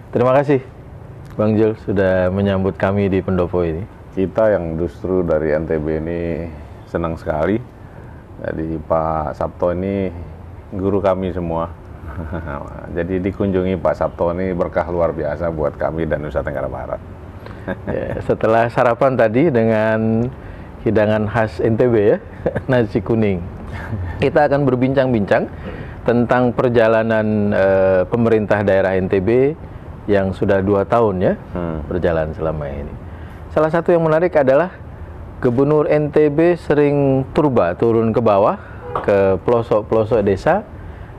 Terima kasih Bang Jul sudah menyambut kami di Pendopo ini. Kita yang justru dari NTB ini senang sekali. Jadi Pak Sabto ini guru kami semua. Jadi dikunjungi Pak Sabto ini berkah luar biasa buat kami dan Nusa Tenggara Barat. Ya, setelah sarapan tadi dengan hidangan khas NTB ya, nasi kuning. Kita akan berbincang-bincang tentang perjalanan pemerintah daerah NTB yang sudah 2 tahun ya berjalan selama ini. Salah satu yang menarik adalah Gubernur NTB sering turun ke bawah, ke pelosok-pelosok desa,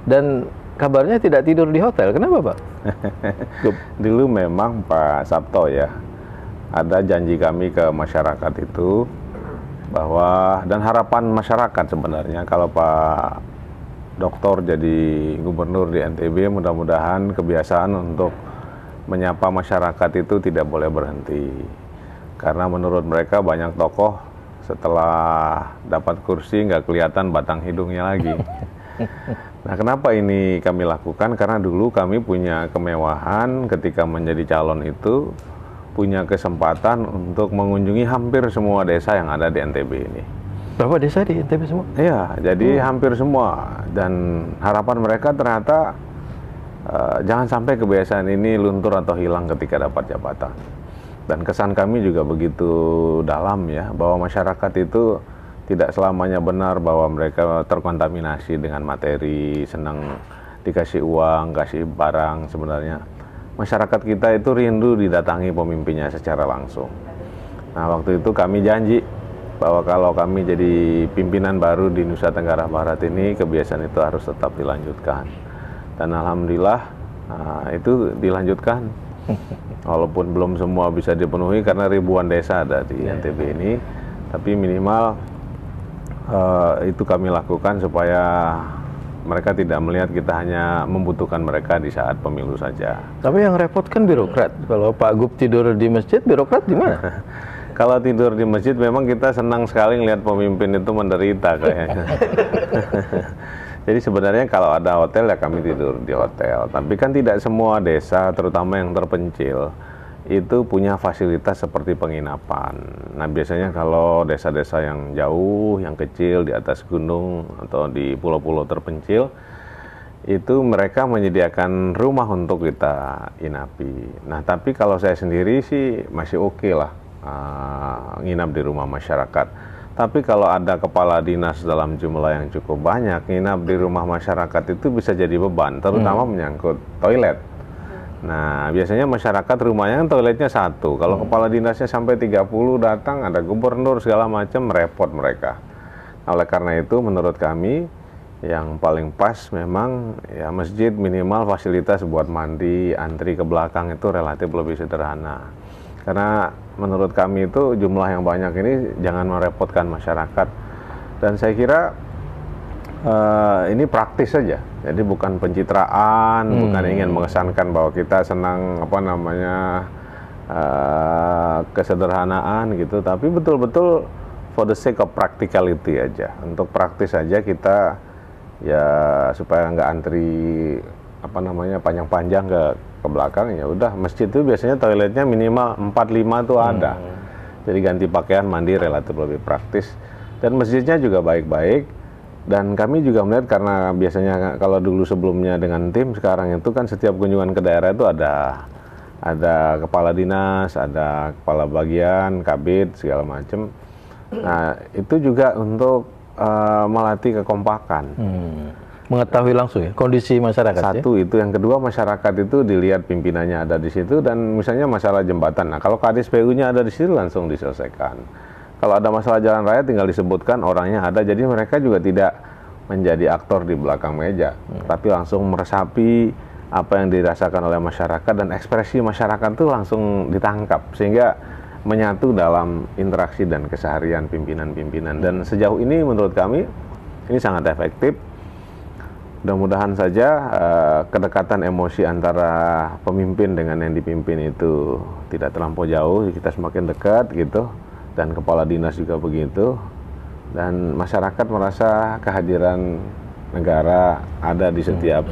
dan kabarnya tidak tidur di hotel. Kenapa Pak? Dulu memang Pak Sabto ya, ada janji kami ke masyarakat itu bahwa, dan harapan masyarakat sebenarnya, kalau Pak Doktor jadi gubernur di NTB, mudah-mudahan kebiasaan untuk menyapa masyarakat itu tidak boleh berhenti. Karena menurut mereka banyak tokoh setelah dapat kursi nggak kelihatan batang hidungnya lagi. Nah, kenapa ini kami lakukan? Karena dulu kami punya kemewahan ketika menjadi calon itu, punya kesempatan untuk mengunjungi hampir semua desa yang ada di NTB ini. Berapa desa di NTB semua? Iya, jadi hampir semua. Dan harapan mereka ternyata jangan sampai kebiasaan ini luntur atau hilang ketika dapat jabatan. Dan kesan kami juga begitu dalam ya, bahwa masyarakat itu tidak selamanya benar bahwa mereka terkontaminasi dengan materi, senang dikasih uang, kasih barang. Sebenarnya masyarakat kita itu rindu didatangi pemimpinnya secara langsung. Nah, waktu itu kami janji bahwa kalau kami jadi pimpinan baru di Nusa Tenggara Barat ini, kebiasaan itu harus tetap dilanjutkan. Dan alhamdulillah itu dilanjutkan. Walaupun belum semua bisa dipenuhi karena ribuan desa ada di NTB ini, tapi minimal itu kami lakukan supaya mereka tidak melihat kita hanya membutuhkan mereka di saat pemilu saja. Tapi yang repot kan birokrat. Kalau Pak Gub tidur di masjid, birokrat di mana? Kalau tidur di masjid memang kita senang sekali ngelihat pemimpin itu menderita kayaknya. Jadi sebenarnya kalau ada hotel ya kami tidur di hotel. Tapi kan tidak semua desa, terutama yang terpencil, itu punya fasilitas seperti penginapan. Nah, biasanya kalau desa-desa yang jauh, yang kecil, di atas gunung atau di pulau-pulau terpencil, itu mereka menyediakan rumah untuk kita inapi. Nah, tapi kalau saya sendiri sih masih oke lah nginap di rumah masyarakat. Tapi kalau ada kepala dinas dalam jumlah yang cukup banyak, nginap di rumah masyarakat itu bisa jadi beban, terutama menyangkut toilet. Nah, biasanya masyarakat rumahnya kan toiletnya satu. Kalau kepala dinasnya sampai 30 datang, ada gubernur segala macam, repot mereka. Nah, oleh karena itu menurut kami yang paling pas memang ya masjid minimal fasilitas buat mandi, antri ke belakang itu relatif lebih sederhana. Karena menurut kami itu jumlah yang banyak ini jangan merepotkan masyarakat. Dan saya kira ini praktis saja. Jadi bukan pencitraan, bukan ingin mengesankan bahwa kita senang kesederhanaan gitu. Tapi betul-betul for the sake of practicality aja. Untuk praktis aja kita ya supaya nggak antri panjang-panjang ke belakang, ya udah masjid itu biasanya toiletnya minimal 4-5 tuh ada. Jadi ganti pakaian, mandi relatif lebih praktis, dan masjidnya juga baik-baik. Dan kami juga melihat, karena biasanya kalau dulu sebelumnya dengan tim, sekarang itu kan setiap kunjungan ke daerah itu ada kepala dinas, ada kepala bagian, kabid segala macam. Nah, itu juga untuk melatih kekompakan. Mengetahui langsung ya kondisi masyarakat. Satu ya? Itu, yang kedua masyarakat itu dilihat pimpinannya ada di situ, dan misalnya masalah jembatan. Nah, kalau Kadis PU-nya ada di situ langsung diselesaikan. Kalau ada masalah jalan raya tinggal disebutkan orangnya ada, jadi mereka juga tidak menjadi aktor di belakang meja, tapi langsung meresapi apa yang dirasakan oleh masyarakat, dan ekspresi masyarakat itu langsung ditangkap sehingga menyatu dalam interaksi dan keseharian pimpinan-pimpinan. Dan sejauh ini menurut kami ini sangat efektif. Mudah-mudahan saja kedekatan emosi antara pemimpin dengan yang dipimpin itu tidak terlampau jauh, kita semakin dekat gitu, dan kepala dinas juga begitu, dan masyarakat merasa kehadiran negara ada di setiap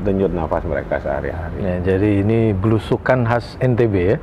denyut nafas mereka sehari-hari. Ya, jadi ini belusukan khas NTB ya.